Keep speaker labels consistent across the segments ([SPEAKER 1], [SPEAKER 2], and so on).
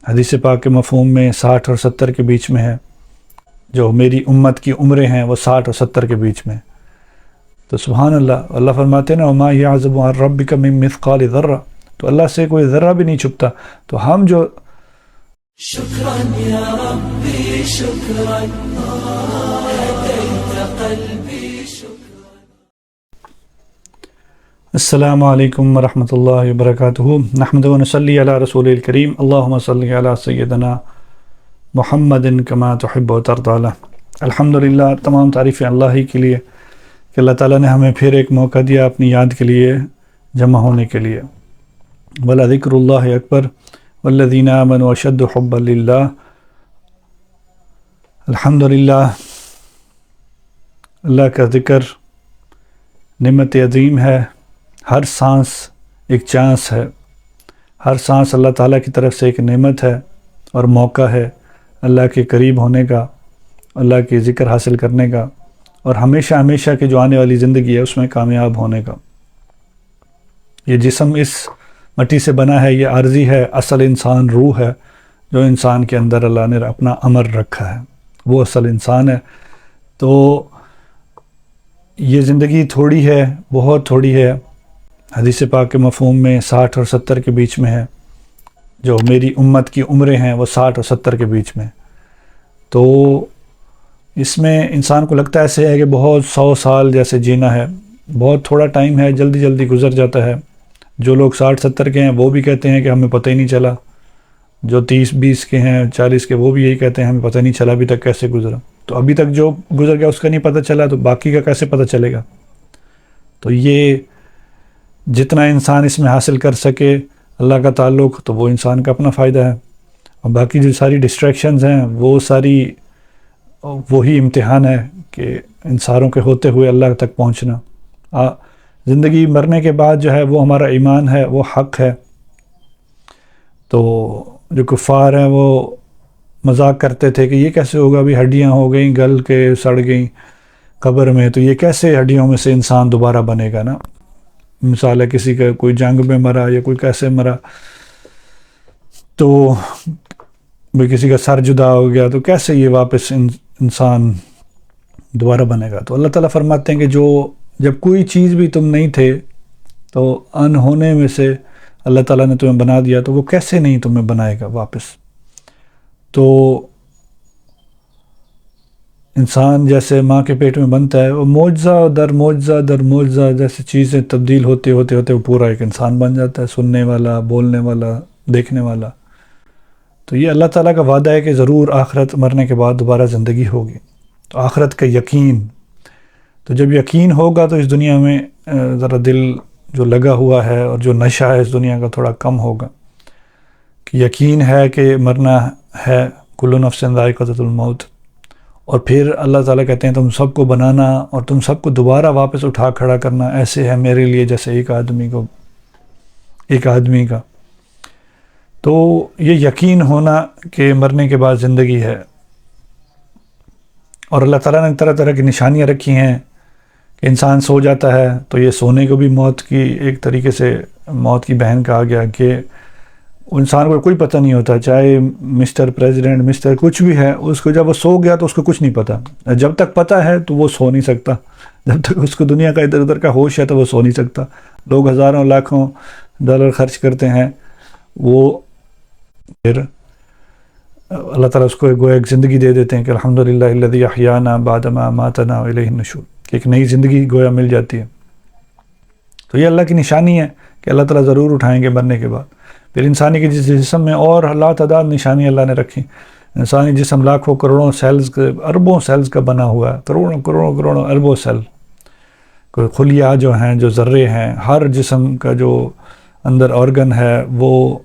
[SPEAKER 1] حدیث پاک کے مفہوم میں 60 اور 70 کے بیچ میں ہے، جو میری امت کی عمریں ہیں وہ 60 اور 70 کے بیچ میں۔ تو سبحان اللہ، اللہ فرماتے ہیں نا وَمَا يَعْزُبُ عَنْ رَبِّكَ مِن مِّثْقَالِ ذَرَّةٍ، تو اللہ سے کوئی ذرہ بھی نہیں چھپتا۔ تو ہم جو
[SPEAKER 2] شکراً یا ربی شکراً ہدیت قلبی شکراً۔
[SPEAKER 1] السلام علیکم ورحمۃ اللہ وبرکاتہ، نحمد و نصلی علی رسول الکریم، اللہم صلی علی سیدنا محمد کما تحب و ترضی۔ الحمدللہ، تمام تعریفیں اللہ ہی کے لیے کہ اللہ تعالیٰ نے ہمیں پھر ایک موقع دیا اپنی یاد کے لیے جمع ہونے کے لیے۔ وَلَذِكْرُ اللّٰہِ اکبر وَالَّذِينَ آمَنُوا أَشَدُّ حُبًّا لِلّٰہِ۔ الحمدللہ، اللہ کا ذکر نعمت عظیم ہے۔ ہر سانس ایک چانس ہے، ہر سانس اللہ تعالیٰ کی طرف سے ایک نعمت ہے اور موقع ہے اللہ کے قریب ہونے کا، اللہ کے ذکر حاصل کرنے کا، اور ہمیشہ ہمیشہ کی جو آنے والی زندگی ہے اس میں کامیاب ہونے کا۔ یہ جسم اس مٹی سے بنا ہے، یہ عارضی ہے، اصل انسان روح ہے جو انسان کے اندر اللہ نے اپنا امر رکھا ہے، وہ اصل انسان ہے۔ تو یہ زندگی تھوڑی ہے، بہت تھوڑی ہے، حدیث پاک کے مفہوم میں 60 اور 70 کے بیچ میں ہے، جو میری امت کی عمریں ہیں وہ 60 اور 70 کے بیچ میں۔ تو اس میں انسان کو لگتا ہے ایسے ہے کہ بہت 100 سال جیسے جینا ہے، بہت تھوڑا ٹائم ہے، جلدی جلدی گزر جاتا ہے۔ جو لوگ 60-70 کے ہیں وہ بھی کہتے ہیں کہ ہمیں پتہ ہی نہیں چلا، جو 30-20 کے ہیں، 40 کے، وہ بھی یہی کہتے ہیں ہمیں پتہ نہیں چلا ابھی تک کیسے گزرا۔ تو ابھی تک جو گزر گیا اس کا نہیں پتہ چلا، تو باقی کا کیسے پتہ چلے گا؟ تو یہ جتنا انسان اس میں حاصل کر سکے اللہ کا تعلق، تو وہ انسان کا اپنا فائدہ ہے، اور باقی جو ساری ڈسٹریکشنز ہیں وہ ساری وہی امتحان ہے کہ انسانوں کے ہوتے ہوئے اللہ تک پہنچنا۔ زندگی مرنے کے بعد جو ہے وہ ہمارا ایمان ہے، وہ حق ہے۔ تو جو کفار ہیں وہ مذاق کرتے تھے کہ یہ کیسے ہوگا، ابھی ہڈیاں ہو گئیں، گل کے سڑ گئیں قبر میں، تو یہ کیسے ہڈیوں میں سے انسان دوبارہ بنے گا نا؟ مثال ہے کسی کا کوئی جنگ میں مرا یا کوئی کیسے مرا، تو کسی کا سر جدا ہو گیا، تو کیسے یہ واپس انسان دوبارہ بنے گا؟ تو اللہ تعالیٰ فرماتے ہیں کہ جب کوئی چیز بھی تم نہیں تھے تو ان ہونے میں سے اللہ تعالیٰ نے تمہیں بنا دیا، تو وہ کیسے نہیں تمہیں بنائے گا واپس؟ تو انسان جیسے ماں کے پیٹ میں بنتا ہے، وہ معجزہ در معجزہ در معجزہ جیسے چیزیں تبدیل ہوتے ہوتے ہوتے وہ پورا ایک انسان بن جاتا ہے، سننے والا، بولنے والا، دیکھنے والا۔ تو یہ اللہ تعالیٰ کا وعدہ ہے کہ ضرور آخرت مرنے کے بعد دوبارہ زندگی ہوگی۔ تو آخرت کا یقین، تو جب یقین ہوگا تو اس دنیا میں ذرا دل جو لگا ہوا ہے اور جو نشہ ہے اس دنیا کا تھوڑا کم ہوگا، کہ یقین ہے کہ مرنا ہے، کل نفس ذائقۃ الموت۔ اور پھر اللہ تعالیٰ کہتے ہیں تم سب کو بنانا اور تم سب کو دوبارہ واپس اٹھا کھڑا کرنا ایسے ہے میرے لیے جیسے ایک آدمی کا۔ تو یہ یقین ہونا کہ مرنے کے بعد زندگی ہے، اور اللہ تعالیٰ نے طرح طرح کی نشانیاں رکھی ہیں کہ انسان سو جاتا ہے تو یہ سونے کو بھی موت کی ایک طریقے سے موت کی بہن کہا گیا، کہ انسان کو کوئی پتہ نہیں ہوتا، چاہے مسٹر پریزیڈنٹ، مسٹر کچھ بھی ہے، اس کو جب وہ سو گیا تو اس کو کچھ نہیں پتہ۔ جب تک پتہ ہے تو وہ سو نہیں سکتا، جب تک اس کو دنیا کا ادھر ادھر کا ہوش ہے تو وہ سو نہیں سکتا۔ لوگ ہزاروں لاکھوں ڈالر خرچ کرتے ہیں، وہ پھر اللہ تعالیٰ اس کو گویا ایک زندگی دے دیتے ہیں کہ الحمدللہ الذی احیانا بعد ما اماتنا والیہ النشور، کہ ایک نئی زندگی گویا مل جاتی ہے۔ تو یہ اللہ کی نشانی ہے کہ اللہ تعالیٰ ضرور اٹھائیں گے مرنے کے بعد۔ پھر انسانی کے جسم میں اور لا تعداد نشانی اللہ نے رکھی۔ انسانی جسم لاکھوں کروڑوں سیلز، اربوں سیلز کا بنا ہوا ہے، کروڑوں کروڑوں کروڑوں اربوں سیل، کوئی خلیہ جو ہیں، جو ذرے ہیں، ہر جسم کا جو اندر آرگن ہے وہ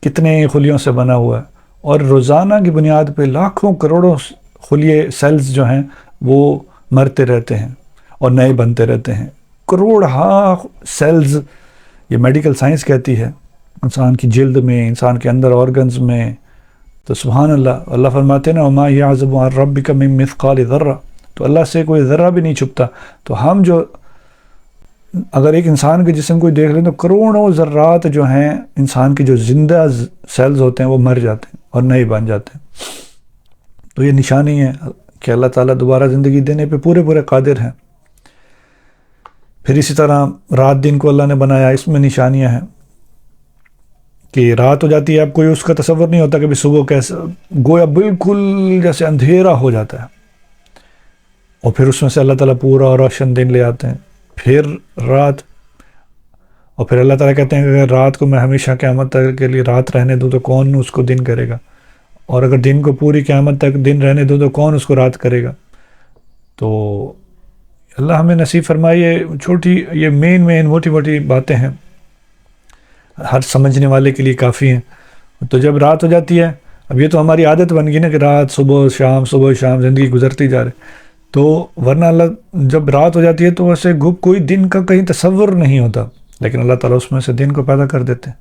[SPEAKER 1] کتنے خلیوں سے بنا ہوا ہے، اور روزانہ کی بنیاد پہ لاکھوں کروڑوں خلیے سیلز جو ہیں وہ مرتے رہتے ہیں اور نئے بنتے رہتے ہیں، کروڑہا سیلز۔ یہ میڈیکل سائنس کہتی ہے، انسان کی جلد میں، انسان کے اندر آرگنز میں۔ تو سبحان اللہ، اللہ فرماتے ہیں نا وَمَا يَعْزُبُ عَنْ رَبِّكَ مِن مِّثْقَالِ ذَرَّةٍ، تو اللہ سے کوئی ذرہ بھی نہیں چھپتا۔ تو ہم جو اگر ایک انسان کے جسم کو دیکھ لیں تو کروڑوں ذرات جو ہیں انسان کے جو زندہ سیلز ہوتے ہیں وہ مر جاتے ہیں اور نئے بن جاتے ہیں. تو یہ نشانی ہے کہ اللہ تعالیٰ دوبارہ زندگی دینے پہ پورے قادر ہیں. پھر اسی طرح رات دن کو اللہ نے بنایا، اس میں نشانیاں ہیں کہ رات ہو جاتی ہے، اب کوئی اس کا تصور نہیں ہوتا کہ بھی صبح کیسے، گویا بالکل جیسے اندھیرا ہو جاتا ہے، اور پھر اس میں سے اللہ تعالیٰ پورا روشن دن لے آتے ہیں، پھر رات، اور پھر اللہ تعالیٰ کہتے ہیں کہ اگر رات کو میں ہمیشہ قیامت تک کے لیے رات رہنے دوں تو کون اس کو دن کرے گا، اور اگر دن کو پوری قیامت تک دن رہنے دوں تو کون اس کو رات کرے گا. تو اللہ ہمیں نصیب فرمائے. چھوٹی یہ مین موٹی باتیں ہیں، ہر سمجھنے والے کے لیے کافی ہیں. تو جب رات ہو جاتی ہے، اب یہ تو ہماری عادت بن گئی نا کہ رات صبح شام زندگی گزرتی جا رہے، تو ورنہ اللہ جب رات ہو جاتی ہے تو ویسے کوئی دن کا کہیں تصور نہیں ہوتا، لیکن اللہ تعالیٰ اس میں سے دن کو پیدا کر دیتے ہیں.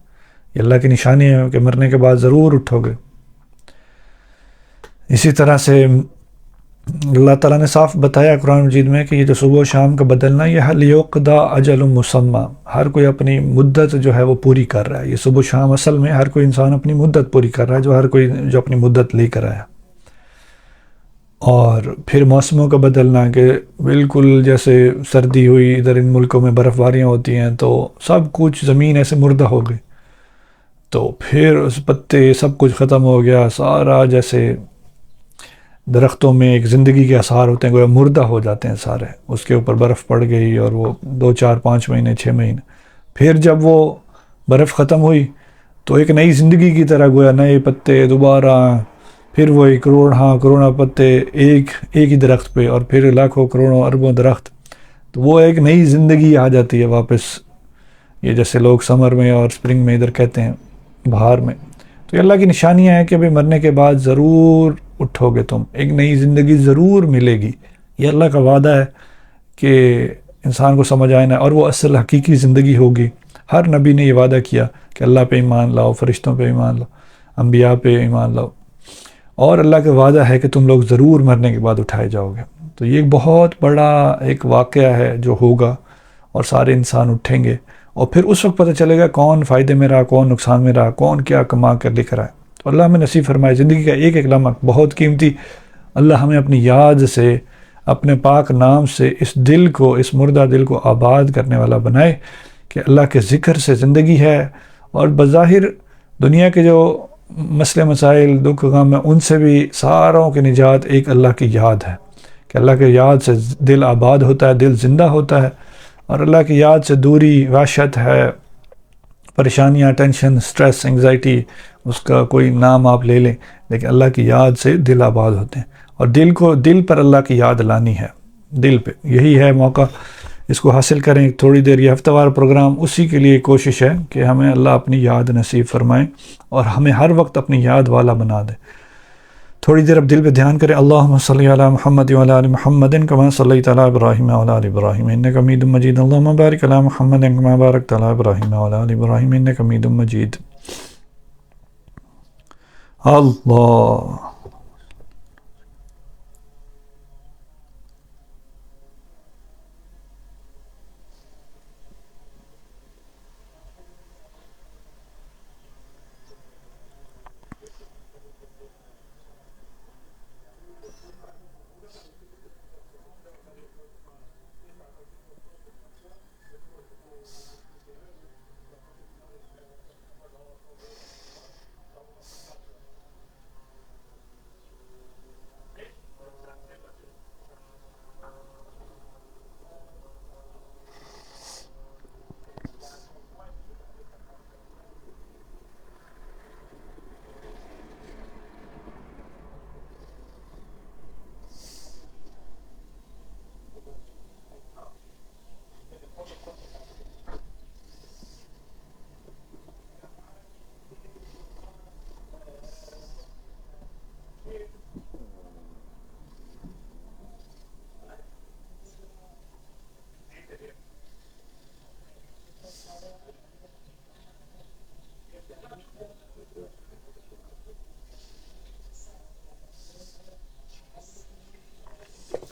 [SPEAKER 1] یہ اللہ کی نشانی ہے کہ مرنے کے بعد ضرور اٹھو گے. اسی طرح سے اللہ تعالیٰ نے صاف بتایا قرآن مجید میں کہ یہ جو صبح و شام کا بدلنا، یہ لیقضی اجل مسمى، ہر کوئی اپنی مدت جو ہے وہ پوری کر رہا ہے. یہ صبح و شام اصل میں ہر کوئی انسان اپنی مدت پوری کر رہا ہے، ہر کوئی جو اپنی مدت لے کر آیا. اور پھر موسموں کا بدلنا کہ بالکل جیسے سردی ہوئی، ادھر ان ملکوں میں برف باریاں ہوتی ہیں تو سب کچھ زمین ایسے مردہ ہو گئی، تو پھر اس پتے سب کچھ ختم ہو گیا، سارا جیسے درختوں میں ایک زندگی کے آثار ہوتے ہیں، گویا مردہ ہو جاتے ہیں سارے. اس کے اوپر برف پڑ گئی اور وہ 2 4 5 مہینے 6 مہینے، پھر جب وہ برف ختم ہوئی تو ایک نئی زندگی کی طرح گویا نئے پتے دوبارہ، پھر وہی کروڑوں پتے ایک ہی درخت پہ، اور پھر لاکھوں کروڑوں اربوں درخت. تو وہ ایک نئی زندگی آ جاتی ہے واپس. یہ جیسے لوگ سمر میں اور سپرنگ میں ادھر کہتے ہیں بہار میں. تو یہ اللہ کی نشانیاں ہیں کہ ابھی مرنے کے بعد ضرور اٹھو گے تم، ایک نئی زندگی ضرور ملے گی. یہ اللہ کا وعدہ ہے کہ انسان کو سمجھ آئے نا، اور وہ اصل حقیقی زندگی ہوگی. ہر نبی نے یہ وعدہ کیا کہ اللہ پہ ایمان لاؤ، فرشتوں پہ ایمان لاؤ، انبیاء پہ ایمان لاؤ، اور اللہ کا وعدہ ہے کہ تم لوگ ضرور مرنے کے بعد اٹھائے جاؤ گے. تو یہ ایک بہت بڑا ایک واقعہ ہے جو ہوگا، اور سارے انسان اٹھیں گے، اور پھر اس وقت پتہ چلے گا کون فائدے میں رہا، کون نقصان میں رہا، کون کیا کما کر لے کر آئے. تو اللہ ہمیں نصیب فرمائے زندگی کا ایک لمحہ بہت قیمتی. اللہ ہمیں اپنی یاد سے، اپنے پاک نام سے اس دل کو، اس مردہ دل کو آباد کرنے والا بنائے کہ اللہ کے ذکر سے زندگی ہے، اور بظاہر دنیا کے جو مسئلے مسائل دکھ غم ہیں ان سے بھی ساروں کی نجات ایک اللہ کی یاد ہے، کہ اللہ کی یاد سے دل آباد ہوتا ہے، دل زندہ ہوتا ہے. اور اللہ کی یاد سے دوری وحشت ہے، پریشانیاں، ٹینشن، سٹریس، انگزائٹی، اس کا کوئی نام آپ لے لیں، لیکن اللہ کی یاد سے دل آباد ہوتے ہیں. اور دل پر اللہ کی یاد لانی ہے، دل پہ. یہی ہے موقع، اس کو حاصل کریں. تھوڑی دیر یہ ہفتہ وار پروگرام اسی کے لیے کوشش ہے کہ ہمیں اللہ اپنی یاد نصیب فرمائیں اور ہمیں ہر وقت اپنی یاد والا بنا دے. تھوڑی دیر اب دل پہ دھیان کریں. اللہم صلی علی محمد وعلی آل محمد کما صلیت علی ابراہیم وعلی آل ابراہیم انک حمید مجید. اللہم بارک علی محمد کما بارکت علی ابراہیم وعلی آل ابراہیم انک حمید مجید.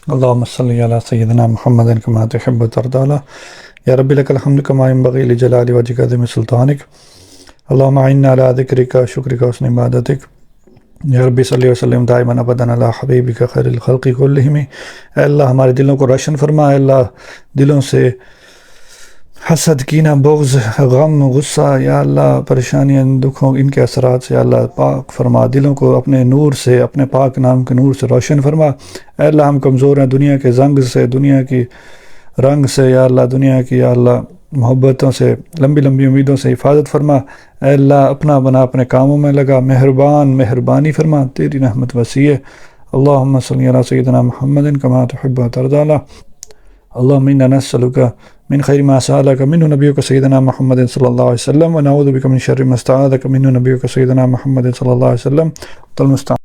[SPEAKER 1] اللہ اللہم صلی علی سیدنا محمد کما تحب و ترضی. یا رب لک الحمد کما ینبغی لجلال وجهک عظیم سلطانک اللہم اعنا علی ذکرک شکرک حسن عبادتک یا رب صلی وسلم دائما ابدا علی حبیبک خیر الخلق کلہم۔ اے اللہ ہمارے دلوں کو روشن فرما، اے اللہ دلوں سے حسد، کینہ، بغض، غم، غصہ، یا اللہ پریشانیاں، دکھوں، ان کے اثرات سے یا اللہ پاک فرما، دلوں کو اپنے نور سے، اپنے پاک نام کے نور سے روشن فرما۔ اے اللہ ہم کمزور ہیں، دنیا کے زنگ سے، دنیا کی رنگ سے، یا اللہ دنیا کی یا اللہ محبتوں سے، لمبی لمبی امیدوں سے حفاظت فرما۔ اے اللہ اپنا بنا، اپنے کاموں میں لگا، مہربانی فرما، تیری رحمت وسیع ہے۔ اللہم صلی علی سیدنا محمد کما تحب و ترضی۔ اللہم انا نسألک من خیر ما سألک منہ نبیک سیدنا محمد صلی اللہ علیہ وسلم ونعوذ بک من شر ما استعاذک منہ نبیک سیدنا محمد صلی اللہ علیہ وسلم۔